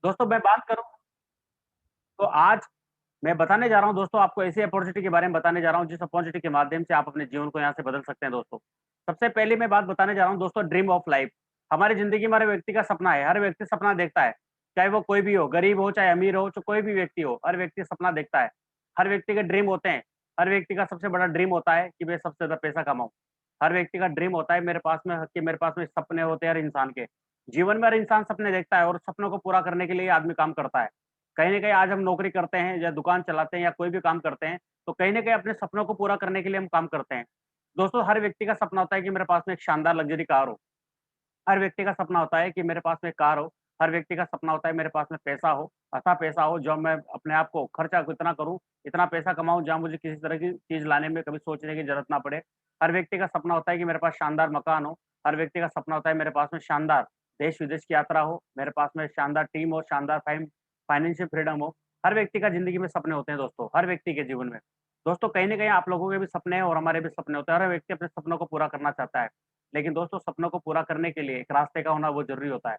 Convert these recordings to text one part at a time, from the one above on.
दोस्तों मैं बात करूँ तो आज मैं बताने जा रहा हूँ दोस्तों आपको ऐसी अपॉर्च्युनिटी के बारे में बताने जा रहा हूँ जिस अपॉर्च्युनिटी के माध्यम से आप अपने जीवन को यहाँ से बदल सकते हैं दोस्तों। सबसे पहली मैं बात बताने जा रहा हूँ दोस्तों ड्रीम ऑफ लाइफ। हमारी ज़िंदगी में हर व्यक्ति का सपना है, हर व्यक्ति सपना देखता है। चाहे वो कोई भी हो, गरीब हो चाहे अमीर हो, कोई भी व्यक्ति हो, हर व्यक्ति सपना देखता है। हर व्यक्ति के ड्रीम होते हैं। हर व्यक्ति का सबसे बड़ा ड्रीम होता है कि मैं सबसे ज़्यादा पैसा कमाऊँ। हर व्यक्ति का ड्रीम होता है मेरे पास में सपने होते हैं हर इंसान के। जीवन में हर इंसान सपने देखता है और सपनों को पूरा करने के लिए आदमी काम करता है। कहीं न कहीं आज हम नौकरी करते हैं या दुकान चलाते हैं या कोई भी काम करते हैं, तो कहीं न कहीं अपने सपनों को पूरा करने के लिए हम काम करते हैं। दोस्तों हर व्यक्ति का सपना होता है कि मेरे पास में एक शानदार लग्ज़री कार हो। हर व्यक्ति का सपना होता है कि मेरे पास में कार हो। हर व्यक्ति का सपना होता है मेरे पास में पैसा हो, ऐसा पैसा हो जो मैं अपने आप को खर्चा इतना करूँ, इतना पैसा कमाऊँ जहाँ मुझे किसी तरह की चीज़ लाने में कभी सोचने की ज़रूरत ना पड़े। हर व्यक्ति का सपना होता है कि मेरे पास शानदार मकान हो। हर व्यक्ति का सपना होता है मेरे पास में शानदार देश-विदेश की यात्रा हो, मेरे पास में शानदार टीम हो, शानदार फाइनेंशियल फ्रीडम हो। हर व्यक्ति का ज़िंदगी में सपने होते हैं दोस्तों, हर व्यक्ति के जीवन में। दोस्तों कहीं न कहीं आप लोगों के भी सपने हैं और हमारे भी सपने होते हैं। हर व्यक्ति अपने सपनों को पूरा करना चाहता है। लेकिन दोस्तों सपनों को पूरा करने के लिए एक रास्ते का होना वो ज़रूरी होता है।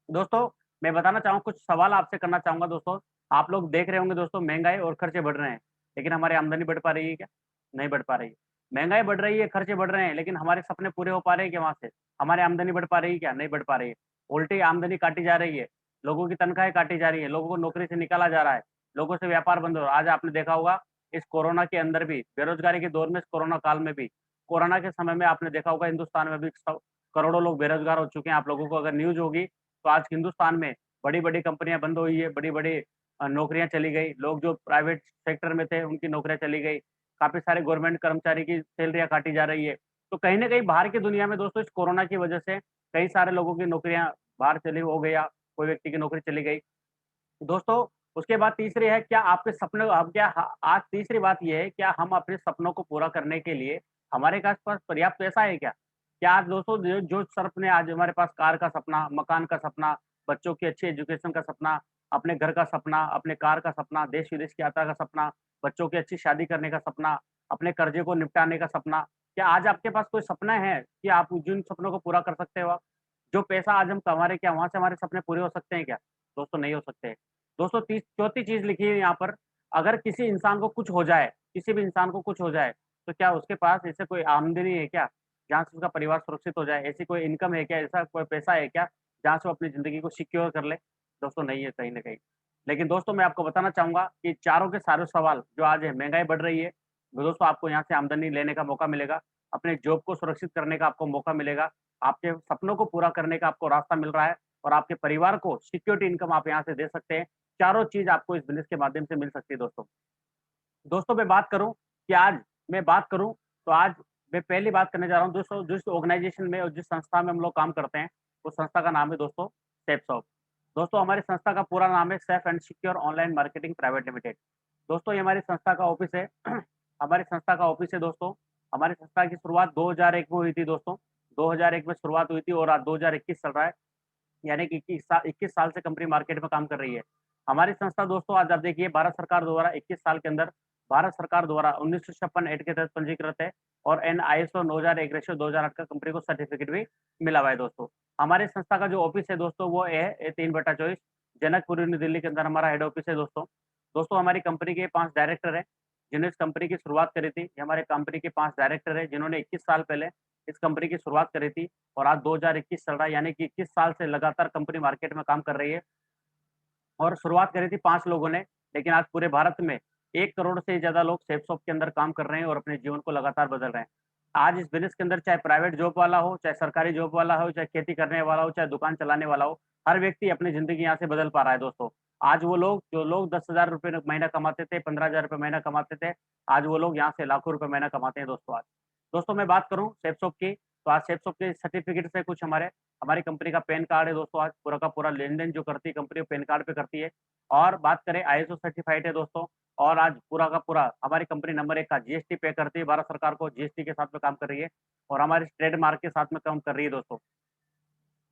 दोस्तों, मैं बताना चाहूँ कुछ सवाल आपसे करना चाहूँगा दोस्तों। आप लोग देख रहे होंगे दोस्तों महँगाई और खर्चे बढ़ रहे हैं, लेकिन हमारी आमदनी बढ़ पा रही है क्या? नहीं बढ़ पा रही है। महँगाई बढ़ रही है, खर्चे बढ़ रहे हैं, लेकिन हमारे सपने पूरे हो पा रहे हैं क्या वहाँ से? हमारी आमदनी बढ़ पा रही है क्या? नहीं बढ़ पा रही है। उल्टी आमदनी काटी जा रही है, लोगों की तनख्वाहें काटी जा रही है, लोगों को नौकरी से निकाला जा रहा है, लोगों से व्यापार बंद हो रहा है। आज आपने देखा होगा इस कोरोना के अंदर भी, बेरोज़गारी के दौर में, इस कोरोना काल में भी, कोरोना के समय में आपने देखा होगा हिंदुस्तान में भी करोड़ों लोग बेरोज़गार हो चुके हैं। आप लोगों को अगर न्यूज़ होगी तो आज हिंदुस्तान में बड़ी-बड़ी कंपनियाँ बंद हुई है, बड़ी-बड़ी नौकरियाँ चली गई, लोग जो प्राइवेट सेक्टर में थे उनकी नौकरियाँ चली गई, काफ़ी सारे गवर्नमेंट कर्मचारी की सैलरियाँ काटी जा रही है। तो कहीं न कहीं बाहर की दुनिया में दोस्तों इस कोरोना की वजह से कई सारे लोगों की नौकरियाँ बाहर चली हो गई या कोई व्यक्ति की नौकरी चली गई। दोस्तों, उसके बाद तीसरी है क्या आपके सपने अब क्या ह आज तीसरी बात ये है, क्या हम अपने सपनों को पूरा करने के लिए हमारे आस-पास पर्याप्त पैसा है क्या? क्या आज दोस्तों जो जो सपने आज हमारे पास कार का सपना, मकान का सपना, बच्चों की अच्छी एजुकेशन का सपना, अपने घर का सपना, अपने कार का सपना, देश-विदेश की यात्रा का सपना, बच्चों की अच्छी शादी करने का सपना, अपने कर्जे को निपटाने का सपना, क्या आज आपके पास कोई सपना है कि आप जिन सपनों को पूरा कर सकते हो आप? जो पैसा आज हम कमा रहे हैं, क्या वहाँ से हमारे सपने पूरे हो सकते हैं क्या? दोस्तों नहीं हो सकते। दोस्तों चौथी चीज़ लिखी है यहाँ पर, अगर किसी इंसान को कुछ हो जाए, किसी भी इंसान को कुछ हो जाए, तो क्या उसके पास ऐसे कोई आमदनी है क्या, जहाँ से उसका परिवार सुरक्षित हो जाए? ऐसी कोई इनकम है क्या, ऐसा कोई पैसा है क्या, जहाँ से वो अपनी ज़िंदगी को सिक्योर कर ले? दोस्तों नहीं है कहीं न कहीं। लेकिन दोस्तों मैं आपको बताना चाहूँगा कि चारों के चारों सवाल जो आज है, महँगाई बढ़ रही है, तो दोस्तों आपको यहाँ से आमदनी लेने का मौका मिलेगा, अपने जॉब को सुरक्षित करने का आपको मौका मिलेगा, आपके सपनों को पूरा करने का आपको रास्ता मिल रहा है और आपके परिवार को सिक्योरिटी इनकम आप यहाँ से दे सकते हैं। चारों चीज़ आपको इस बिज़नेस के माध्यम से मिल सकती है दोस्तों। दोस्तों मैं बात करूँ कि आज मैं बात करूँ तो आज मैं पहली बात करने जा रहा हूँ दोस्तों जिस ऑर्गनाइज़ेशन में और जिस संस्था में हम लोग काम करते हैं, उस संस्था का नाम है दोस्तों सेफसॉफ्ट। दोस्तों हमारी संस्था का पूरा नाम है safe and secure online marketing private limited. दोस्तों ये हमारी संस्था का ऑफ़िस है हमारी संस्था का ऑफ़िस है दोस्तों। हमारी संस्था की शुरुआत 2001 में हुई थी दोस्तों। 2001 में शुरुआत हुई थी और आज 2021 चल रहा है। यानी कि 21 साल से कंपनी मार्केट में काम कर रही है। हमारी संस्था दोस्तों आज आप देखिए भारत सरकार द्वारा 21 साल के अंदर भारत सरकार द्वारा 1956 एक्ट के तहत पंजीकृत है और ISO 9001 रेशियो 2008 का कंपनी को सर्टिफिकेट भी मिला हुआ है दोस्तों। हमारी संस्था का जो ऑफिस है दोस्तों वो है 3/24 जनकपुरी न्यू दिल्ली के अंदर हमारा हेड ऑफिस है दोस्तों। दोस्तों हमारी कंपनी के 5 डायरेक्टर हैं, जिन्होंने इस कंपनी की शुरुआत करी थी। ये हमारे कंपनी के 5 डायरेक्टर हैं जिन्होंने 21 साल पहले इस कंपनी की शुरुआत करी थी और आज 2021 चल रहा है यानी कि 21 साल से लगातार कंपनी मार्केट में काम कर रही है और शुरुआत करी थी 5 लोगों ने, लेकिन आज पूरे भारत में 1 करोड़ से ज़्यादा लोग सेफसॉफ्ट के अंदर काम कर रहे हैं और अपने जीवन को लगातार बदल रहे हैं। आज इस बिज़नेस के अंदर चाहे प्राइवेट जॉब वाला हो, चाहे सरकारी जॉब वाला हो, चाहे खेती करने वाला हो, चाहे दुकान चलाने वाला हो, हर व्यक्ति अपनी ज़िंदगी यहाँ से बदल पा रहा है दोस्तों। आज वो लोग जो लोग ₹10,000 महीना कमाते थे, ₹15,000 महीना कमाते थे, आज वो लोग यहाँ से लाखों रुपए महीना कमाते हैं दोस्तों आज। दोस्तों मैं बात करूँ सेफसॉफ्ट की, तो आज सेफसॉफ्ट के सर्टिफ़िकेट से कुछ हमारी कंपनी का पैन कार्ड है दोस्तों आज पूरा का पूरा लेन-देन जो करती है कंपनी वो पैन कार्ड पे करती है। और बात करें ISO सर्टिफ़ाइड है दोस्तों और आज पूरा का पूरा हमारी कंपनी नंबर 1 का जीएसटी पे करती है भारत सरकार को, जीएसटी के साथ में काम कर रही है और हमारे ट्रेडमार्क के साथ में काम कर रही है दोस्तों।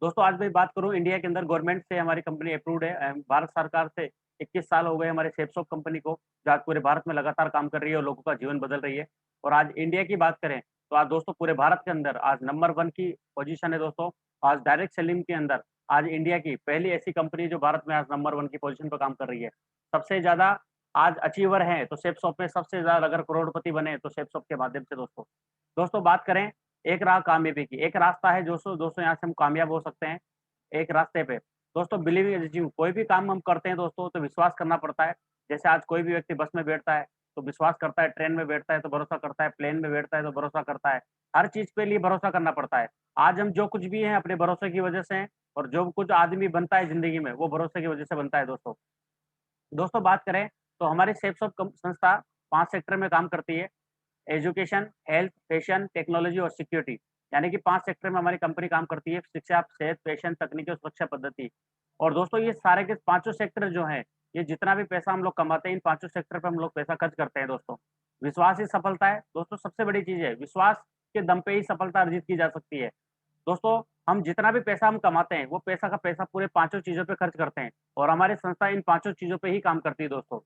दोस्तों आज मैं बात करूँ इंडिया के अंदर गवर्नमेंट से हमारी कंपनी अप्रूव्ड है भारत सरकार से 21 साल हो गए हमारे सेफसॉफ्ट कंपनी को, जो आज पूरे भारत में लगातार काम कर रही है और लोगों का जीवन बदल रही है। और आज इंडिया की बात करें, तो आज दोस्तों पूरे भारत के अंदर आज नंबर 1 की पोज़ीशन है दोस्तों। आज डायरेक्ट सेलिंग के अंदर आज इंडिया की पहली ऐसी कंपनी जो भारत में आज नंबर 1 की पोज़ीशन पे काम कर रही है। सबसे ज़्यादा आज अचीवर हैं, तो सेफसॉफ्ट में सबसे ज़्यादा अगर करोड़पति बने तो सेफसॉफ्ट के माध्यम से दोस्तों। दोस्तों बात करें एक राह कामयाबी की, एक रास्ता है दोस्तों यहाँ से हम कामयाब हो सकते हैं, एक रास्ते पे। दोस्तों बिलीव इन अचीव कोई भी काम हम करते हैं दोस्तों तो विश्वास करना पड़ता है। जैसे आज कोई भी व्यक्ति बस में बैठता है, तो विश्वास करता है, ट्रेन में बैठता है तो भरोसा करता है, प्लेन में बैठता है तो भरोसा करता है। हर चीज़ पे लिए भरोसा करना पड़ता है। आज हम जो कुछ भी हैं अपने भरोसे की वजह से हैं और जो कुछ आदमी बनता है ज़िंदगी में, वो भरोसे की वजह से बनता है दोस्तों। दोस्तों बात करें तो हमारी सेफ्सॉफ्ट संस्था 5 सेक्टर में काम करती है। एजुकेशन, हेल्थ, फैशन, टेक्नोलॉजी और सिक्योरिटी। यानी कि 5 सेक्टर में हमारी कंपनी काम करती है। शिक्षा, सेहत, फैशन, तकनीकी और सुरक्षा पद्धति। और दोस्तों ये सारे के पाँचों सेक्टर जो हैं, ये जितना भी पैसा हम लोग कमाते हैं, इन पाँचों सेक्टर पे हम लोग पैसा खर्च करते हैं दोस्तों। विश्वास ही सफलता है। दोस्तों सबसे बड़ी चीज़ है, विश्वास के दम पे ही सफलता अर्जित की जा सकती है। दोस्तों, हम जितना भी पैसा हम कमाते हैं, वो पैसा का पैसा पूरे पाँचों चीज़ों पे खर्च करते हैं और हमारी संस्था इन पाँचों चीज़ों पे ही काम करती है दोस्तों।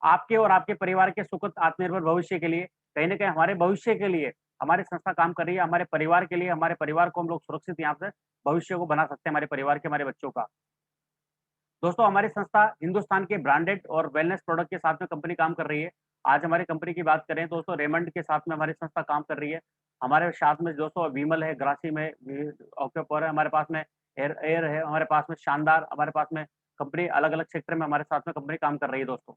आपके और आपके परिवार के सुखद आत्मनिर्भर भविष्य के लिए, कहीं न कहीं हमारे भविष्य के लिए, हमारी संस्था काम कर रही है, हमारे परिवार के लिए, हमारे परिवार को हम लोग सुरक्षित यहाँ से भविष्य को बना सकते हैं, हमारे परिवार के, हमारे बच्चों का। दोस्तों हमारी संस्था हिंदुस्तान के ब्रांडेड और वेलनेस प्रोडक्ट के साथ में कंपनी काम कर रही है। आज हमारी कंपनी की बात करें दोस्तों रेमंड के साथ में हमारी संस्था काम कर रही है। हमारे साथ में दोस्तों विमल है, ग्रासिम है, ऑक्टोपॉर है, हमारे पास में एयर एयर है, हमारे पास में शानदार, हमारे पास में कंपनी अलग-अलग सेक्टर में हमारे साथ में कंपनी काम कर रही है दोस्तों।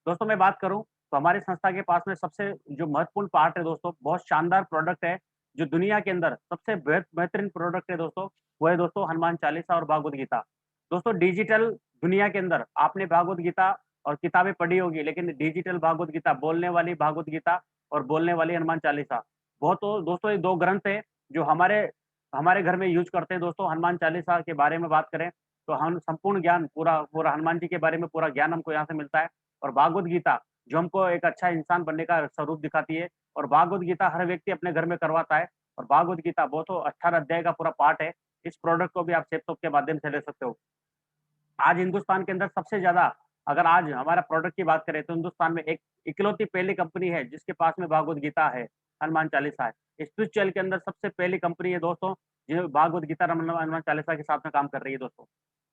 दोस्तों मैं बात करूँ तो हमारी संस्था के पास में सबसे जो महत्वपूर्ण पार्ट है दोस्तों, बहुत शानदार प्रोडक्ट है, जो दुनिया के अंदर सबसे बेहतरीन प्रोडक्ट है दोस्तों, वो है दोस्तों हनुमान चालीसा और भागवत गीता। दोस्तों डिजिटल दुनिया के अंदर आपने भागवत गीता और किताबें पढ़ी होगी, लेकिन डिजिटल भागवत गीता, बोलने वाली भागवत गीता और बोलने वाली हनुमान चालीसा, बहुत तो दोस्तों ये 2 ग्रंथ हैं जो हमारे हमारे घर में यूज़ करते हैं दोस्तों। हनुमान चालीसा के बारे में बात करें, तो हम संपूर्ण ज्ञान पूरा पूरा हनुमान जी के बारे में पूरा ज्ञान हमको यहाँ से मिलता है और भागवत गीता जो हमको एक अच्छा इंसान बनने का स्वरूप दिखाती है और भागवत गीता हर व्यक्ति अपने घर में करवाता है और भागवत गीता बहुत 18 अध्याय का पूरा पाठ है। इस प्रोडक्ट को भी आप सेपटॉप के माध्यम से ले सकते हो। आज हिंदुस्तान के अंदर सबसे ज़्यादा अगर आज हमारा प्रोडक्ट की बात करें तो हिंदुस्तान में एक इकलौती पहली कंपनी है जिसके पास में भागवत गीता है, हनुमान चालीसा है। स्पिरिचुअल के अंदर सबसे पहली कंपनी है दोस्तों, जो भागवत गीता हनुमान चालीसा के साथ में काम कर रही है दोस्तों।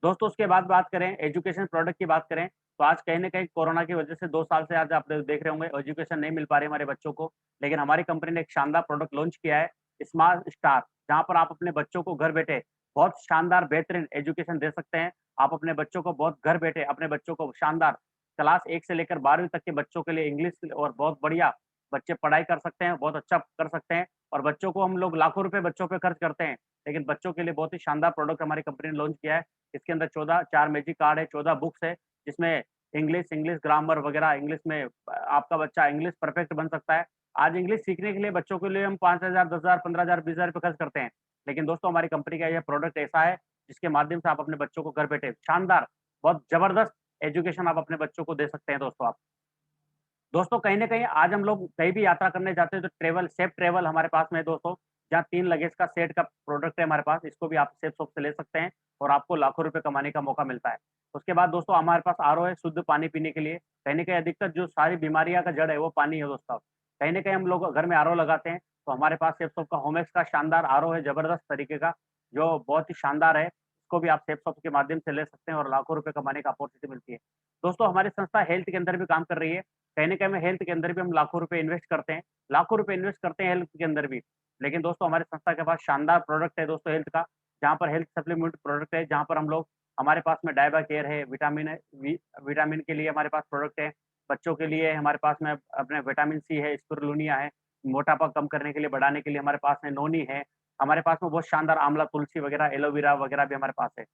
दोस्तों उसके बाद बात करें एजुकेशन प्रोडक्ट की बात करें, तो आज कहीं न कहीं कोरोना की वजह से 2 साल से आज आप देख रहे होंगे एजुकेशन नहीं मिल पा रही है हमारे बच्चों को। लेकिन हमारी कंपनी ने एक शानदार प्रोडक्ट लॉन्च किया है, स्मार्ट स्टार, जहाँ पर आप अपने बच्चों को घर बैठे बहुत शानदार बेहतरीन एजुकेशन दे सकते हैं। आप अपने बच्चों को बहुत घर बैठे अपने बच्चों को शानदार क्लास 1 से लेकर 12वीं तक के बच्चों के लिए इंग्लिश और बहुत बढ़िया बच्चे पढ़ाई कर सकते हैं, बहुत अच्छा कर सकते हैं और बच्चों को हम लोग लाखों रुपए बच्चों पे खर्च करते हैं, लेकिन बच्चों के लिए बहुत ही शानदार प्रोडक्ट हमारी कंपनी ने लॉन्च किया है। इसके अंदर 14 4 मैजिक कार्ड है, 14 बुक्स है, जिसमें इंग्लिश ग्रामर वगैरह इंग्लिश में आपका बच्चा इंग्लिश परफेक्ट बन सकता है। आज इंग्लिश सीखने के लिए बच्चों के लिए हम 5,000, 10,000, 15,000, 20,000 रुपए खर्च करते हैं। लेकिन दोस्तों हमारी कंपनी का यह प्रोडक्ट ऐसा है जिसके माध्यम से आप अपने बच्चों को घर बैठे शानदार, बहुत ज़बरदस्त एजुकेशन आप अपने बच्चों को दे सकते हैं दोस्तों आप। दोस्तों कहीं न कहीं आज हम लोग कहीं भी यात्रा करने जाते हैं तो ट्रैवल सेफ ट्रैवल हमारे पास में है दोस्तों, जहाँ 3 लगेज का सेट का प्रोडक्ट है हमारे पास, इसको भी आप सेफ शॉप से ले सकते हैं और आपको लाखों रुपए कमाने का मौका मिलता है। उसके बाद दोस्तों हमारे पास आरओ है शुद्ध पानी पीने के लिए, कहीं न कहीं अधिकतर जो सारी बीमारियाँ का जड़ है वो पानी है दोस्तों। कहीं न कहीं हम लोग घर में आरओ लगाते हैं, तो हमारे पास सेफ शॉप का होमेक्स का शानदार आरओ है ज़बरदस्त तरीके का, जो बहुत ही शानदार है। इसको भी आप सेफ शॉप के माध्यम से ले सकते हैं और लाखों रुपए कमाने का अपॉर्चुनिटी मिलती है। दोस्तों हमारी संस्था हेल्थ के अंदर भी काम कर रही है। कहीं न कहीं में हेल्थ के अंदर भी हम लाखों रुपए इन्वेस्ट करते हैं। लाखों रुपए इन्वेस्ट करते हैं हेल्थ के अंदर भी। लेकिन दोस्तों हमारी संस्था के पास शानदार प्रोडक्ट है दोस्तों हेल्थ का, जहाँ पर हेल्थ सप्लीमेंट प्रोडक्ट है, जहाँ पर हम लोग हमारे पास में डायबा केयर है, विटामिन है, विटामिन के लिए हमारे पास प्रोडक्ट है। बच्चों के लिए हमारे पास में अपने विटामिन सी है, स्पिरुलिना है, मोटापा कम करने के लिए, बढ़ाने के लिए हमारे पास में नोनी है। हमारे पास में बहुत शानदार आंवला, तुलसी वगैरह, एलोवेरा वगैरह भी हमारे पास है।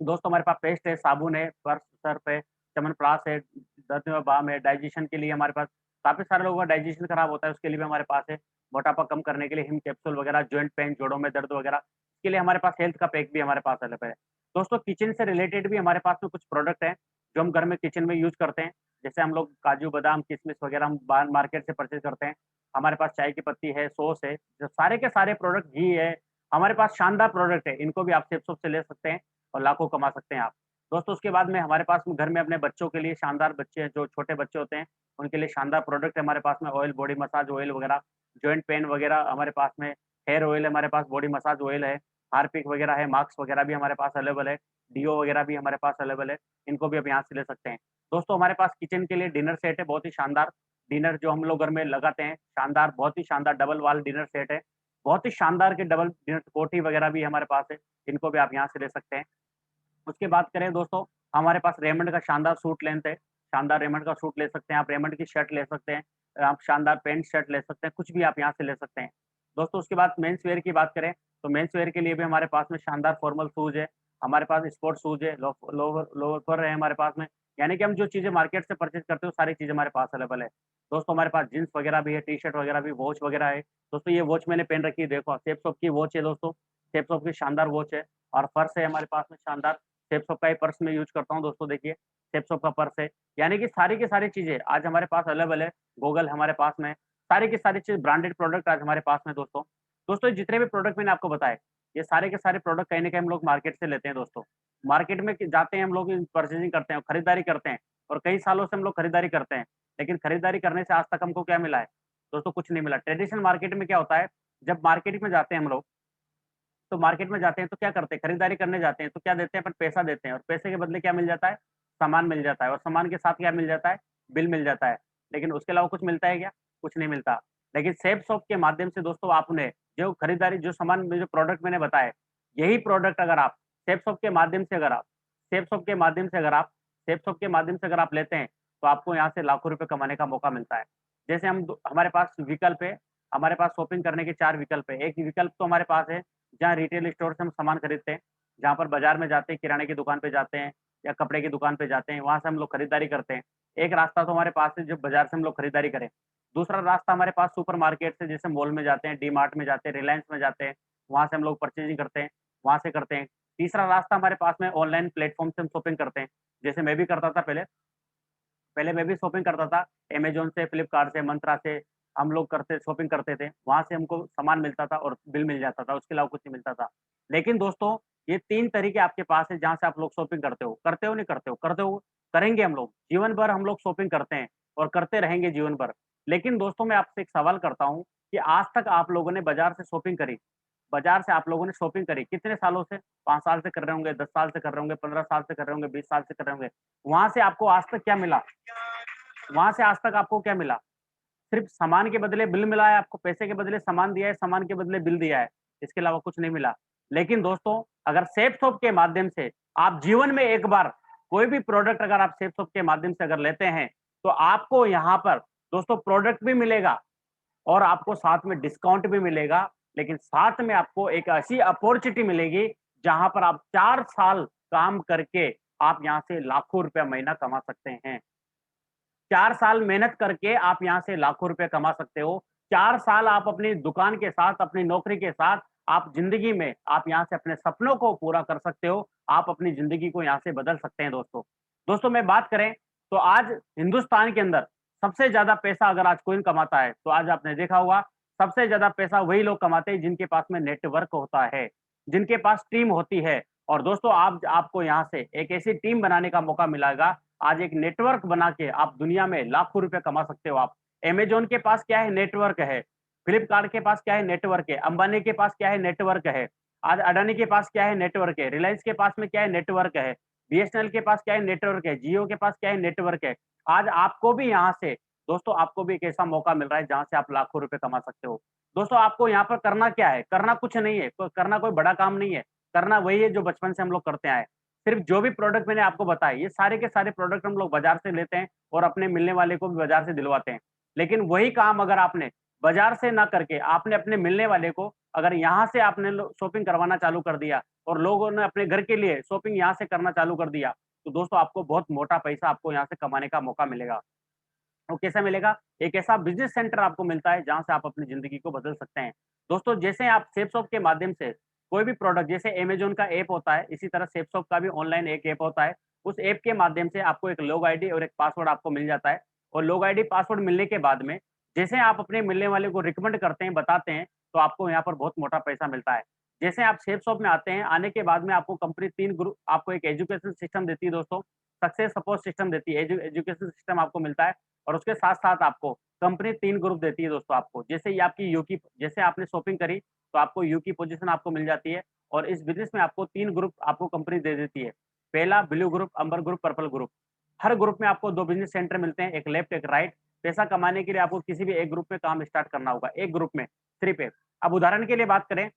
दोस्तों हमारे पास पेस्ट है, साबुन है, पर्स सर्फ है, च्यवनप्राश है, दर्द में बाम है, डाइजेशन के लिए हमारे पास काफ़ी सारे लोगों का डाइजेशन खराब होता है, उसके लिए भी हमारे पास है। मोटापा कम करने के लिए हिम कैप्सूल वगैरह, जॉइंट पेन, जोड़ों में दर्द वगैरह, इसके लिए हमारे पास हेल्थ का पैक भी हमारे पास अवेलेबल है। दोस्तों किचन से रिलेटेड भी हमारे पास में कुछ प्रोडक्ट हैं, जो हम घर में किचन में यूज़ करते हैं। जैसे हम लोग काजू, बादाम, किशमिश वगैरह हम बाहर मार्केट से परचेज़ करते हैं। हमारे पास चाय की पत्ती है, सॉस है, जो सारे के सारे प्रोडक्ट घी है, हमारे पास शानदार प्रोडक्ट है। इनको भी आप सेफ से ले सकते हैं और लाखों कमा सकते हैं आप। दोस्तों उसके बाद में हमारे पास में घर में अपने बच्चों के लिए शानदार बच्चे हैं, जो छोटे बच्चे होते हैं, उनके लिए शानदार प्रोडक्ट है हमारे पास में ऑयल, बॉडी मसाज ऑयल वगैरह, जॉइंट पेन वगैरह हमारे पास में, हेयर ऑयल है हमारे पास, बॉडी मसाज ऑयल है। हार्पिक वगैरह है, मार्क्स वगैरह भी हमारे पास अवेलेबल है, डीओ वगैरह भी हमारे पास अवेलेबल है, इनको भी आप यहाँ से ले सकते हैं। दोस्तों हमारे पास किचन के लिए डिनर सेट है, बहुत ही शानदार डिनर जो हम लोग घर में लगाते हैं, शानदार, बहुत ही शानदार डबल वॉल डिनर सेट है। बहुत ही शानदार के डबल डिनर कोठी वगैरह भी हमारे पास है, इनको भी आप यहाँ से ले सकते हैं। उसके बात करें दोस्तों, हमारे पास रेमंड का शानदार सूट लेंथ है, शानदार रेमंड का सूट ले सकते हैं आप, रेमंड की शर्ट ले सकते हैं, आप शानदार पैंट शर्ट ले सकते हैं, कुछ भी आप यहाँ से ले सकते हैं। दोस्तों उसके बाद मेंस वियर की बात करें, तो मेंस वियर के लिए भी हमारे पास में शानदार फॉर्मल शूज़ है, हमारे पास स्पोर्ट्स शूज़ है, लोवर लोफर है हमारे पास में, यानी कि हम जो चीज़ें मार्केट से परचेज़ करते हैं, वो सारी चीज़ें हमारे पास अवेलेबल है। दोस्तों हमारे पास जीन्स वगैरह भी है, टी-शर्ट वगैरह भी, वॉच वगैरह है। दोस्तों ये वॉच मैंने पहन रखी है, देखो सेपसॉप की वॉच है दोस्तों, सेपसॉप की शानदार वॉच है और पर्स है हमारे पास में शानदार। सेपसॉप का ही पर्स मैं यूज़ करता हूँ दोस्तों, देखिए सेपसॉप का पर्स है। यानी कि सारी की सारी चीज़ें आज हमारे पास अवेलेबल है, गॉगल हमारे पास में, सारी की सारी चीज़ ब्रांडेड प्रोडक्ट आज हमारे पास में दोस्तों। दोस्तों ये जितने भी प्रोडक्ट मैंने आपको बताए, ये सारे के सारे प्रोडक्ट कहीं न कहीं हम लोग मार्केट से लेते हैं दोस्तों। मार्केट में क जाते हैं हम लोग, परचेज़िंग करते हैं, खरीदारी करते हैं और कई सालों से हम लोग खरीदारी करते हैं। लेकिन खरीदारी करने से आज तक हमको क्या मिला है? दोस्तों कुछ नहीं मिला। ट्रेडिशनल मार्केट में क्या होता है, जब मार्केट में जाते हैं हम लोग, तो मार्केट में जाते हैं तो क्या करते हैं, खरीदारी करने जाते हैं तो क्या देते हैं, अपन पैसा देते हैं और पैसे के बदले क्या मिल जाता है? सामान मिल जाता है और सामान के साथ क्या मिल जाता है? बिल मिल जाता है। लेकिन उसके अलावा कुछ मिलता है क्या? कुछ नहीं मिलता। लेकिन सेफ शॉप के माध्यम से दोस्तों आपने जो खरीदारी, जो सामान में जो प्रोडक्ट मैंने बताए, यही प्रोडक्ट अगर आप सेफ शॉप के माध्यम से अगर आप सेफ शॉप के माध्यम से अगर आप सेफ शॉप के माध्यम से अगर आप लेते हैं, तो आपको यहाँ से लाखों रुपए कमाने का मौका मिलता है। जैसे हम दो हमारे पास विकल्प है, हमारे पास शॉपिंग करने के 4 विकल्प है। एक विकल्प तो हमारे पास है जहाँ रिटेल स्टोर से हम सामान खरीदते हैं, जहाँ पर बाज़ार में जाते हैं, किराने की दुकान पे जाते हैं या कपड़े की दुकान पे जाते हैं, वहाँ से हम लोग खरीदारी करते हैं। एक रास्ता तो हमारे पास है जो बाज़ार से हम लोग खरीदारी करें। दूसरा रास्ता हमारे पास सुपरमार्केट से, जैसे मॉल में जाते हैं, डी मार्ट में जाते हैं, रिलायंस में जाते हैं, वहाँ से हम लोग परचेज़िंग करते हैं, वहाँ से करते हैं। तीसरा रास्ता हमारे पास में ऑनलाइन प्लेटफ़ॉर्म से हम शॉपिंग करते हैं, जैसे मैं भी करता था पहले। पहले मैं भी शॉपिंग करता था, अमेज़न से, फ्लिपकार्ट से, मंत्रा से, हम लोग करते शॉपिंग करते थे। वहाँ से हमको सामान मिलता था और बिल मिल जाता था, उसके अलावा कुछ नहीं मिलता था। लेकिन दोस्तों, ये 3 तरीके आपके पास है जहाँ से आप लोग शॉपिंग करते हो नहीं करते हो? करते हो, करेंगे हम लोग, जीवन भर हम लोग शॉपिंग करते हैं और करते रहेंगे जीवन भर। लेकिन दोस्तों मैं आपसे एक सवाल करता हूँ कि आज तक आप लोगों ने बाज़ार से शॉपिंग करी, बाज़ार से आप लोगों ने शॉपिंग करी, कितने सालों से? 5 साल से कर रहे होंगे, 10 साल से कर रहे होंगे, 15 साल से कर रहे होंगे, 20 साल से कर रहे होंगे। वहाँ से आपको आज तक क्या मिला? वहाँ से आज तक आपको क्या मिला? सिर्फ़ सामान के बदले बिल मिला है आपको, पैसे के बदले सामान दिया है, सामान के बदले बिल दिया है, इसके अलावा कुछ नहीं मिला। लेकिन दोस्तों, अगर सेफ शॉप के माध्यम से आप जीवन में एक बार कोई भी प्रोडक्ट अगर आप सेफ शॉप के माध्यम से अगर लेते हैं, तो आपको यहाँ पर दोस्तों प्रोडक्ट भी मिलेगा और आपको साथ में डिस्काउंट भी मिलेगा, लेकिन साथ में आपको एक ऐसी अपॉर्च्युनिटी मिलेगी, जहाँ पर आप 4 साल काम करके आप यहाँ से लाखों रुपया महीना कमा सकते हैं। 4 साल मेहनत करके आप यहाँ से लाखों रुपए कमा सकते हो। 4 साल आप अपनी दुकान के साथ, अपनी नौकरी के साथ, आप ज़िंदगी में आप यहाँ से अपने सपनों को पूरा कर सकते हो। आप अपनी ज़िंदगी को यहाँ से बदल सकते हैं दोस्तों। दोस्तों मैं बात करें तो आज हिंदुस्तान के अंदर सबसे ज़्यादा पैसा अगर आज कोई कमाता है, तो आज आपने देखा होगा सबसे ज़्यादा पैसा वही लोग कमाते हैं जिनके पास में नेटवर्क होता है, जिनके पास टीम होती है। और दोस्तों आप आपको यहाँ से एक ऐसी टीम बनाने का मौका मिलेगा, आज एक नेटवर्क बना के आप दुनिया में लाखों रुपए कमा सकते हो आप। अमेज़न के पास क्या है? नेटवर्क है। फ्लिपकार्ट के पास क्या है? नेटवर्क है। अंबानी के पास क्या है? नेटवर्क है। आज अडानी के पास क्या है? नेटवर्क है। रिलायंस के पास में क्या है? नेटवर्क है। बीएसएनएल के पास क्या है? नेटवर्क है। जियो के पास क्या है? नेटवर्क है। आज आपको भी यहाँ से दोस्तों आपको भी एक ऐसा मौका मिल रहा है जहाँ से आप लाखों रुपए कमा सकते हो। दोस्तों आपको यहाँ पर करना क्या है? करना कुछ नहीं है, करना कोई बड़ा काम नहीं है। करना वही है जो बचपन से हम लोग करते आए हैं। सिर्फ जो भी प्रोडक्ट मैंने आपको बताए, ये सारे के सारे प्रोडक्ट हम लोग बाज़ार से लेते हैं और अपने मिलने वाले को भी बाज़ार से दिलवाते हैं। लेकिन वही काम अगर आपने बाज़ार से ना करके आपने अपने मिलने वाले को अगर यहाँ से आपने लो शॉपिंग करवाना चालू कर दिया और लोगों ने अपने घर के लिए शॉपिंग यहाँ से करना चालू कर दिया, तो दोस्तों आपको बहुत मोटा पैसा आपको यहाँ से कमाने का मौका मिलेगा। वो कैसा मिलेगा? एक ऐसा बिज़नेस सेंटर आपको मिलता है जहाँ से आप अपनी ज़िंदगी को बदल सकते हैं। दोस्तों जैसे आप सेफशॉप के माध्यम से कोई भी प्रोडक्ट, जैसे अमेज़न का ऐप होता है, इसी तरह सेफशॉप का भी ऑनलाइन एक ऐप होता है। उस ऐप के माध्यम से आपको एक लॉग आईडी और एक पासवर्ड आपको मिल जाता है और लॉग आईडी, पासवर्ड मिलने के बाद में जैसे आप अपने मिलने वाले को रिकमेंड करते हैं, बताते हैं, तो आपको यहाँ पर बहुत मोटा पैसा मिलता है। जैसे आप सेफशॉप में आते हैं, आने के बाद में आपको कंपनी 3 ग्रुप आपको एक एजुकेशन सिस्टम देती है दोस्तों, सक्सेस सपोर्ट सिस्टम देती है, एजुकेशन सिस्टम आपको मिलता है। और उसके साथ-साथ आपको कंपनी 3 ग्रुप देती है दोस्तों आपको। जैसे ये आपकी यू की जैसे आपने शॉपिंग करी, तो आपको यू की पोज़ीशन आपको मिल जाती है और इस बिज़नेस में आपको 3 ग्रुप आपको कंपनी दे देती है। पहला ब्लू ग्रुप, अम्बर ग्रुप, पर्पल ग्रुप। हर ग्रुप में आपको 2 बिज़नेस सेंटर मिलते हैं, एक लेफ्ट, एक राइट। पैसा कमाने के लिए आपको किसी भी एक ग्रुप में काम स्टार्ट करना होगा, एक ग्रुप में सिर्फ एक। अब उदाहरण के लिए बात करें,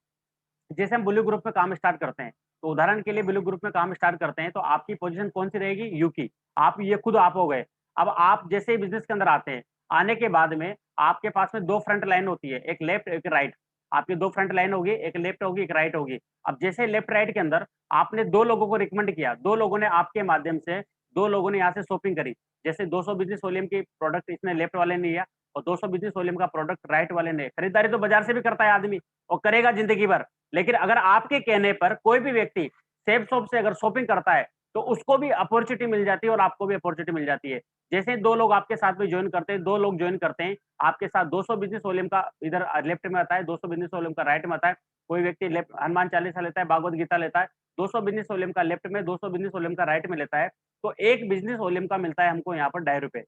जैसे हम ब्लू ग्रुप में काम स्टार्ट करते हैं, तो उदाहरण के लिए ब्लू ग्रुप में काम स्टार्ट करते हैं, तो आपकी पोज़ीशन कौन-सी रहेगी? यू की। आप ये खुद आप हो गए। अब आप जैसे ही बिज़नेस के अंदर आते हैं, आने के बाद में आपके पास में 2 फ्रंट लाइन होती है, एक लेफ्ट, एक राइट। आपकी 2 फ्रंट लाइन होगी, एक लेफ्ट होगी, एक राइट होगी। अब जैसे लेफ्ट राइट के अंदर आपने 2 लोगों को रिकमेंड किया, 2 लोगों ने आपके माध्यम से 2 लोगों ने यहाँ से शॉपिंग करी। जैसे 200 बिज़नेस वॉल्यूम की प्रोडक्ट इसने लेफ्ट वाले ने लिया और 200 बिज़नेस वॉल्यूम का प्रोडक्ट राइट वाले ने। खरीदारी तो बाज़ार से भी करता है आदमी और करेगा ज़िंदगी भर। लेकिन अगर आपके कहने पर कोई भी व्यक्ति सेफ शॉप से अगर शॉपिंग करता है, तो उसको भी अपॉर्च्युनिटी मिल जाती है और आपको भी अपॉर्च्युनिटी मिल जाती है। जैसे 2 लोग आपके साथ में जॉइन करते हैं, 2 लोग जॉइन करते हैं, आपके साथ 200 बिज़नेस वॉल्यूम का इधर लेफ्ट में आता है, 200 बिज़नेस वॉल्यूम का राइट में आता है। कोई व्यक्ति लेफ्ट हनुमान चालीसा लेता है, भागवत गीता लेता है, 200 बिज़नेस वॉल्यूम का लेफ्ट में, 200 बिज़नेस वॉल्यूम का राइट में लेता है, तो 1 बिज़नेस वॉल्यूम का मिलता है हमको यहाँ पर ₹2.5।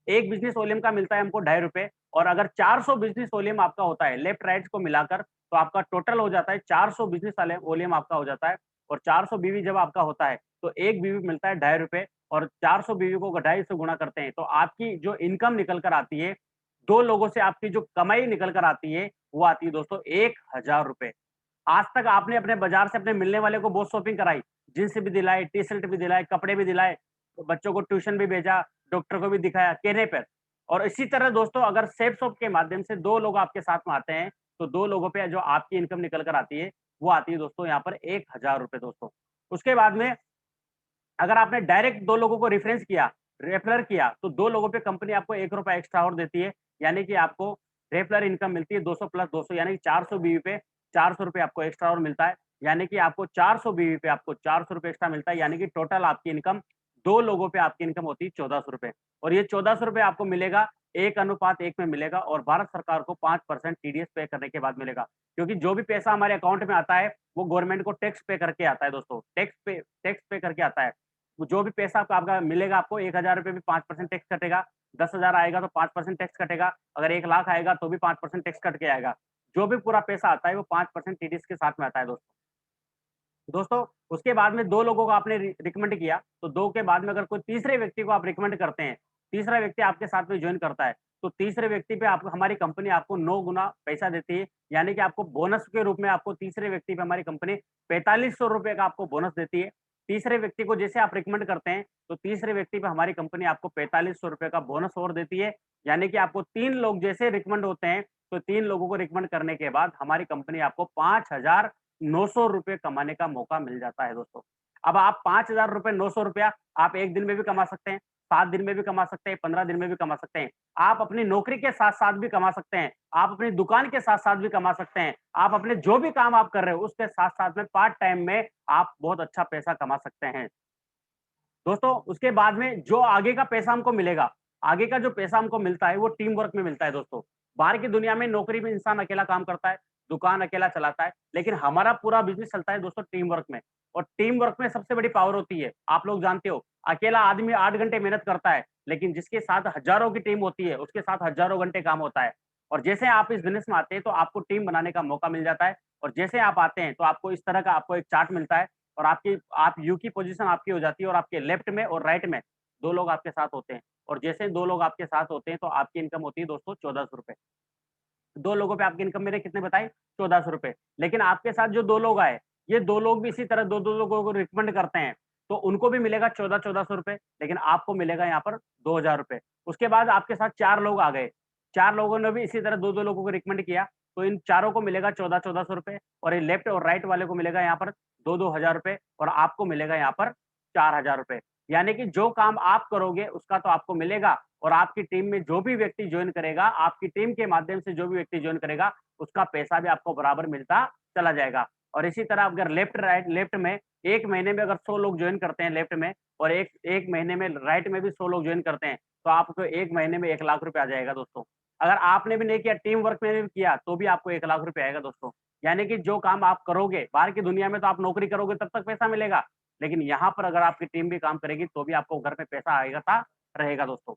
एक बिज़नेस वॉल्यूम का मिलता है हमको ₹2.5 और अगर 400 बिज़नेस वॉल्यूम आपका होता है, लेफ्ट राइट को मिलाकर, तो आपका टोटल हो जाता है 400 बिज़नेस वाले वॉल्यूम आपका हो जाता है और 400 बीवी जब आपका होता है, तो 1 बीवी मिलता है ₹2.5 और 400 बीवी को 2.5 से गुणा करते हैं, तो आपकी जो इनकम निकल कर आती है, 2 लोगों से आपकी जो कमाई निकल कर आती है, वो आती है दोस्तों ₹1000। आज तक आपने अपने बाज़ार से अपने मिलने वाले को बहुत शॉपिंग कराई, जीन्स भी दिलाए, टी-शर्ट भी दिलाए, कपड़े भी दिलाए, बच्चों को ट्यूशन भी भेजा, डॉक्टर को भी दिखाया कहने पर। और इसी तरह दोस्तों अगर सेफ शॉप के माध्यम से 2 लोग आपके साथ में आते हैं, तो 2 लोगों पे जो आपकी इनकम निकल कर आती है, वो आती है दोस्तों यहाँ पर ₹1000 दोस्तों। उसके बाद में अगर आपने डायरेक्ट 2 लोगों को रेफरेंस किया, रेफरल किया, तो 2 लोगों पे कंपनी आपको ₹1 एक्स्ट्रा और देती है, यानी कि आपको रेफरल इनकम मिलती है 200 प्लस 200 यानी कि 400 बीवी पे ₹400 आपको एक्स्ट्रा और मिलता है, यानी कि आपको 400 बीवी पे आपको ₹400 एक्स्ट्रा मिलता है, यानी कि टोटल आपकी इनकम 2 लोगों पे आपकी इनकम होती है ₹1400 और ये ₹1400 आपको मिलेगा 1:1 में मिलेगा और भारत सरकार को 5% टीडीएस पे करने के बाद मिलेगा। क्योंकि जो भी पैसा हमारे अकाउंट में आता है, वो गवर्नमेंट को टैक्स पे करके आता है दोस्तों, टैक्स पे करके आता है। जो भी पैसा आपका मिलेगा आपको ₹1000 भी 5% टैक्स कटेगा, 10,000 आएगा तो 5% टैक्स कटेगा, अगर 1 लाख आएगा तो भी 5% टैक्स कट के आएगा। जो भी पूरा पैसा आता है वो 5% टीडीएस के साथ में आता है दोस्तों। दोस्तों, उसके बाद में 2 लोगों को आपने रिकमेंड किया, तो 2 के बाद में अगर कोई तीसरे व्यक्ति को आप रिकमेंड करते हैं, तीसरा व्यक्ति आपके साथ में जॉइन करता है, तो तीसरे व्यक्ति पे आपको हमारी कंपनी आपको 9 गुना पैसा देती है, यानी कि आपको बोनस के रूप में आपको तीसरे व्यक्ति पे हमारी कंपनी ₹4500 का आपको बोनस देती है। तीसरे व्यक्ति को जैसे आप रिकमेंड करते हैं, तो तीसरे व्यक्ति पे हमारी कंपनी आपको ₹4500 का बोनस और देती है, यानी कि आपको 3 लोग जैसे रिकमेंड होते हैं, तो 3 लोगों को रिकमेंड करने के बाद हमारी कंपनी आपको 5,900 रुपए कमाने का मौका मिल जाता है दोस्तों। अब आप 5,000 रुपए 900 रुपया आप 1 दिन में भी कमा सकते हैं, 7 दिन में भी कमा सकते हैं, 15 दिन में भी कमा सकते हैं। आप अपनी नौकरी के साथ-साथ भी कमा सकते हैं, आप अपनी दुकान के साथ-साथ भी कमा सकते हैं, आप अपने जो भी काम आप कर रहे हो उसके साथ-साथ में पार्ट टाइम में आप बहुत अच्छा पैसा कमा सकते हैं। दोस्तों, उसके बाद में जो आगे का पैसा हमको मिलेगा, आगे का जो पैसा हमको मिलता है, वो टीम वर्क में मिलता है दोस्तों। बाहर की दुनिया में नौकरी में इंसान अकेला काम करता है, दुकान अकेला चलाता है, लेकिन हमारा पूरा बिज़नेस चलता है दोस्तों टीम वर्क में और टीम वर्क में सबसे बड़ी पावर होती है, आप लोग जानते हो, अकेला आदमी 8 घंटे मेहनत करता है, लेकिन जिसके साथ हज़ारों की टीम होती है, उसके साथ हज़ारों घंटे काम होता है और जैसे आप इस बिज़नेस में आते हैं, तो आपको टीम बनाने का मौका मिल जाता है और जैसे आप आते हैं, तो आपको इस तरह का आपको एक चार्ट मिलता है और आपकी आप यू की पोज़ीशन आपकी हो जाती है और आपके लेफ्ट में और राइट में 2 लोग आपके साथ होते हैं और जैसे 2 लोग आपके साथ होते हैं तो आपकी इनकम होती है दोस्तों ₹1400 2 लोगों पे आपकी इनकम मैंने कितने बताई? ₹1400 लेकिन आपके साथ जो 2 लोग आए, ये 2 लोग भी इसी तरह 2-2 लोगों को रिकमेंड करते हैं, तो उनको भी मिलेगा 14-1400 लेकिन आपको मिलेगा यहाँ पर ₹2000 उसके बाद आपके साथ 4 लोग आ गए, 4 लोगों ने भी इसी तरह 2-2 लोगों को रिकमेंड किया, तो इन चारों को मिलेगा ₹14-1400 और ये लेफ्ट और राइट वाले को मिलेगा यहाँ पर 2-2 हज़ार रुपए और आपको मिलेगा यहाँ पर ₹4000 यानी कि जो काम आप करोगे उसका तो आपको मिलेगा और आपकी टीम में जो भी व्यक्ति जॉइन करेगा, आपकी टीम के माध्यम से जो भी व्यक्ति जॉइन करेगा, उसका पैसा भी आपको बराबर मिलता चला जाएगा। और इसी तरह अगर लेफ्ट में 1 महीने में अगर 100 लोग जॉइन करते हैं लेफ्ट में और 1 महीने में राइट में भी 100 लोग जॉइन करते हैं, तो आपको 1 महीने में 1 लाख रुपए आ जाएगा दोस्तों। अगर आपने भी नहीं किया, टीम वर्क में भी किया, तो भी आपको 1 लाख रुपए आएगा दोस्तों। यानी कि जो काम आप करोगे, बाहर की दुनिया में तो आप नौकरी करोगे तब तक पैसा मिलेगा, लेकिन यहाँ पर अगर आपकी टीम भी काम करेगी, तो भी आपको घर में पैसा आएगा था रहेगा दोस्तों।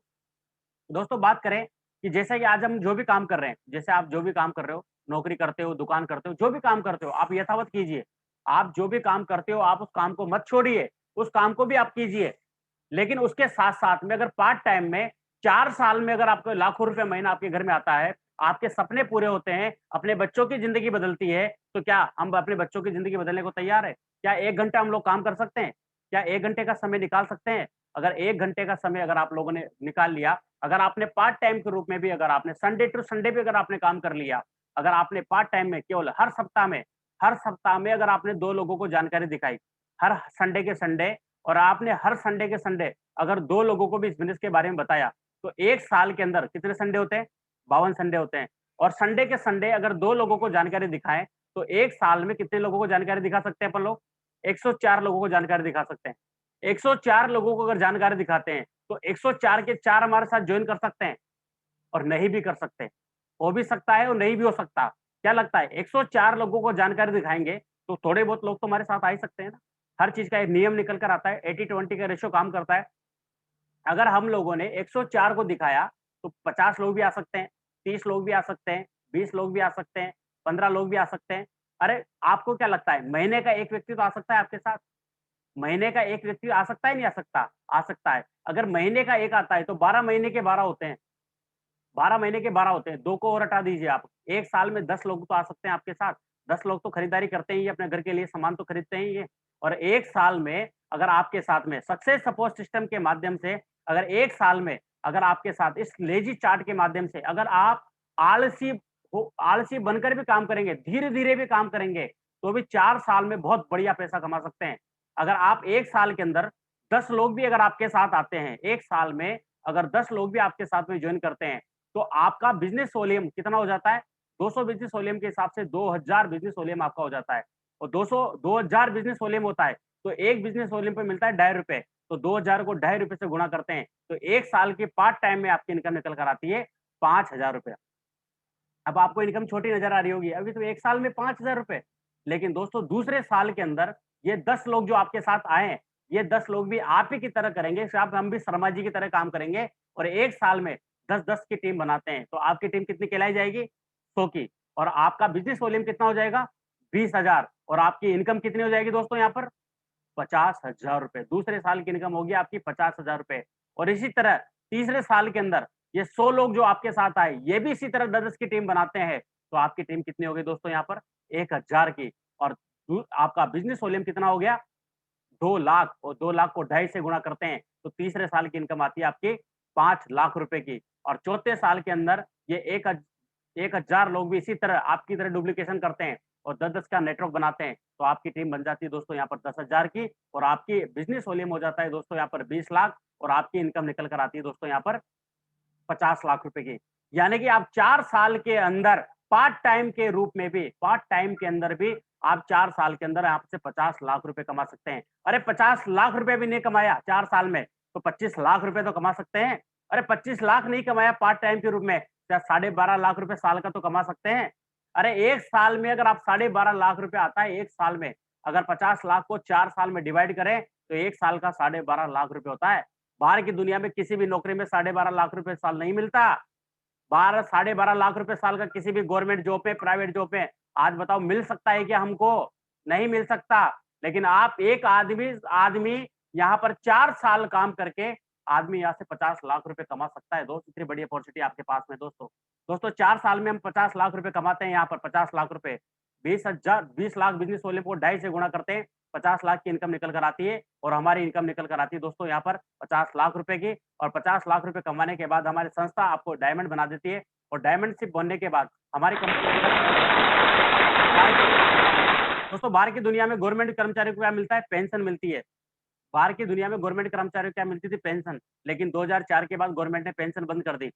दोस्तों बात करें कि जैसे कि आज हम जो भी काम कर रहे हैं, जैसे आप जो भी काम कर रहे हो, नौकरी करते हो, दुकान करते हो, जो भी काम करते हो, आप यथावत कीजिए। आप जो भी काम करते हो, आप उस काम को मत छोड़िए, उस काम को भी आप कीजिए। लेकिन उसके साथ-साथ में अगर पार्ट टाइम में 4 साल में अगर आपको लाखों रुपए महीना आपके घर में आता है, आपके सपने पूरे होते हैं, अपने बच्चों की ज़िंदगी बदलती है, तो क्या हम अपने बच्चों की ज़िंदगी बदलने को तैयार हैं? क्या 1 घंटा हम लोग काम कर सकते हैं? क्या 1 घंटे का समय निकाल सकते हैं? अगर 1 घंटे का समय अगर आप लोगों ने निकाल लिया, अगर आपने पार्ट टाइम के रूप में भी अगर आपने संडे टू संडे भी अगर आपने काम कर लिया, अगर आपने पार्ट टाइम में केवल हर सप्ताह में अगर आपने 2 लोगों को जानकारी दिखाई, हर संडे के संडे और आपने हर संडे के संडे अगर 2 लोगों को भी इस बिज़नेस के बारे में बताया, तो 1 साल के अंदर कितने संडे होते हैं? 52 संडे होते हैं और संडे के संडे अगर 2 लोगों को जानकारी दिखाएँ, तो 1 साल में कितने लोगों को जानकारी दिखा सकते हैं अपन लोग? 104 लोगों को जानकारी दिखा सकते हैं। 104 लोगों को अगर जानकारी दिखाते हैं, तो 104 के 4 हमारे साथ जॉइन कर सकते हैं और नहीं भी कर सकते। हो भी सकता है और नहीं भी हो सकता। क्या लगता है 104 लोगों को जानकारी दिखाएँगे, तो थोड़े बहुत लोग तो हमारे साथ आ ही सकते हैं ना। हर चीज़ का एक नियम निकल कर आता है, 80-20 का रेशियो काम करता है। अगर हम लोगों ने 104 को दिखाया, तो 50 लोग भी आ सकते हैं, 30 लोग भी आ सकते हैं, 20 लोग भी आ सकते हैं, 15 लोग भी आ सकते हैं। अरे! आपको क्या लगता है महीने का 1 व्यक्ति तो आ सकता है आपके साथ? महीने का 1 व्यक्ति आ सकता है, नहीं आ सकता? आ सकता है। अगर महीने का 1 आता है, तो 12 महीने के 12 होते हैं। 12 महीने के 12 होते हैं, 2 को और हटा दीजिए आप। 1 साल में 10 लोग तो आ सकते हैं आपके साथ। 10 लोग तो खरीदारी करते ही हैं, अपने घर के लिए सामान तो खरीदते ही हैं और 1 साल में अगर आपके साथ में सक्सेस सपोर्ट सिस्टम के माध्यम से अगर 1 साल में अगर आपके साथ इस लेज़ी चार्ट के माध्यम से अगर आप आलसी आलसी बनकर भी काम करेंगे, धीरे-धीरे भी काम करेंगे, तो भी 4 साल में बहुत बढ़िया पैसा कमा सकते हैं। अगर आप 1 साल के अंदर 10 लोग भी अगर आपके साथ आते हैं, 1 साल में अगर 10 लोग भी आपके साथ में जॉइन करते हैं, तो आपका बिज़नेस वॉल्यूम कितना हो जाता है? 200 बिज़नेस वॉल्यूम के हिसाब से 2000 बिज़नेस वॉल्यूम आपका हो जाता है और 2000 बिज़नेस वॉल्यूम होता है, तो 1 बिज़नेस वॉल्यूम पे मिलता है ₹2.5 तो 2000 को ₹2.5 से गुणा करते हैं, तो 1 साल की पार्ट टाइम में आपकी इनकम निकल कर आती है ₹5000 अब आपको इनकम छोटी नज़र आ रही होगी, अभी तो 1 साल में ₹5000 लेकिन दोस्तों दूसरे साल के अंदर ये 10 लोग जो आपके साथ आए हैं, ये 10 लोग भी आप ही की तरह करेंगे, साहब हम भी शर्मा जी की तरह काम करेंगे और 1 साल में 10-10 की टीम बनाते हैं, तो आपकी टीम कितनी कहलाई जाएगी? 100 की और आपका बिज़नेस वॉल्यूम कितना हो जाएगा? 20,000 और आपकी इनकम कितनी हो जाएगी दोस्तों यहाँ पर? ₹50,000 दूसरे साल की इनकम होगी आपकी ₹50,000 और इसी तरह तीसरे साल के अंदर ये 100 लोग जो आपके साथ आए, ये भी इसी तरह 10-10 की टीम बनाते हैं, तो आपकी टीम कितनी हो गई दोस्तों यहाँ पर? 1000 की और आपका बिज़नेस वॉल्यूम कितना हो गया? 2 लाख और 2 लाख को 2.5 से गुणा करते हैं, तो तीसरे साल की इनकम आती है आपकी 5 लाख रुपए की और चौथे साल के अंदर ये 1000 लोग भी इसी तरह आपकी तरह डुप्लीकेशन करते हैं और 10-10 का नेटवर्क बनाते हैं, तो आपकी टीम बन जाती है दोस्तों यहाँ पर 10,000 की और आपकी बिज़नेस वॉल्यूम हो जाता है दोस्तों यहाँ पर 20 लाख और आपकी इनकम निकल कर आती है दोस्तों यहाँ पर 50 लाख रुपए की। यानी कि आप 4 साल के अंदर पार्ट टाइम के रूप में भी पार्ट टाइम के अंदर भी आप 4 साल के अंदर आप से 50 लाख रुपए कमा सकते हैं। अरे 50 लाख रुपए भी नहीं कमाया 4 साल में, तो 25 लाख रुपए तो कमा सकते हैं। अरे 25 लाख नहीं कमाया पार्ट टाइम के रूप में, क्या साढ़े 12 लाख रुपए साल का तो कमा सकते हैं। अरे 1 साल में अगर आप साढ़े 12 लाख रुपए आता है 1 साल में, अगर 50 लाख को 4 साल में डिवाइड करें, तो 1 साल का साढ़े 12 लाख रुपए होता है। बाहर की दुनिया में किसी भी नौकरी में साढ़े 12 लाख रुपए साल नहीं मिलता। 12 साढ़े 12 लाख रुपए साल का किसी भी गवर्नमेंट जॉब पे, प्राइवेट जॉब पे, आज बताओ मिल सकता है क्या हमको? नहीं मिल सकता। लेकिन आप एक आदमी आदमी यहाँ पर 4 साल काम करके आदमी यहाँ से 50 लाख रुपए कमा सकता है दोस्त, इतनी बड़ी अपॉर्चुनिटी आपके पास में दोस्तों। दोस्तों 4 साल में हम 50 लाख रुपए कमाते हैं यहाँ पर 50 लाख रुपए। 20 लाख बिज़नेस वाले को 2.5 से गुणा करते हैं, 50 लाख की इनकम निकल कर आती है और हमारी इनकम निकल कर आती है दोस्तों यहाँ पर 50 लाख रुपए की और 50 लाख रुपए कमाने के बाद हमारी संस्था आपको डायमंड बना देती है और डायमंडशिप बनने के बाद हमारी दोस्तों बाहर की दुनिया में गवर्नमेंट कर्मचारियों को क्या मिलता है? पेंशन मिलती है। बाहर की दुनिया में गवर्नमेंट कर्मचारियों को क्या मिलती थी? पेंशन। लेकिन 2004 के बाद गवर्नमेंट ने पेंशन बंद कर दी।